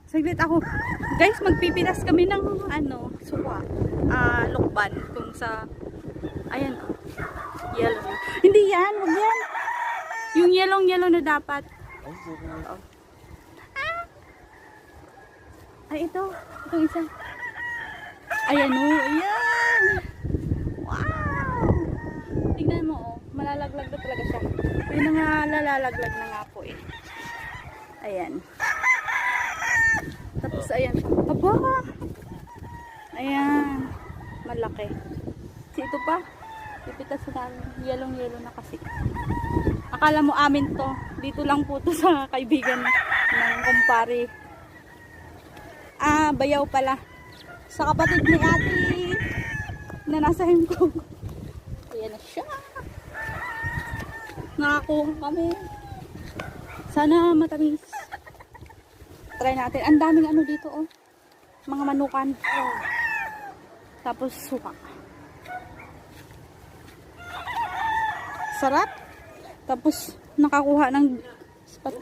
Saglit ako. Guys, magpipitas kami ng ano, suka. Lukban. Kung sa, ayan oh. Yellow na. Hindi yan, wag yan. Yung yellow na dapat. Oh. Ay, ito. Itong isa. Ayan o. Ayan. Wow. Tignan mo oh. Malalaglag na talaga siya. May mga lalalaglag na nga po eh. Ayan. Tapos ayan. Aba! Ayan. Malaki. Kasi ito pa. Pipitas na namin. Yellow na kasi. Akala mo amin to. Dito lang po to sa kaibigan ng kumpare. Bayaw pala. Sa kapatid ni ate na nasa Himkong. Ayan na siya. Nakakuha kami. Sana matamis. Try natin. Ang daming ano dito oh. Mga manukan. Tapos suka. Sarap. Tapos nakakuha ng spot.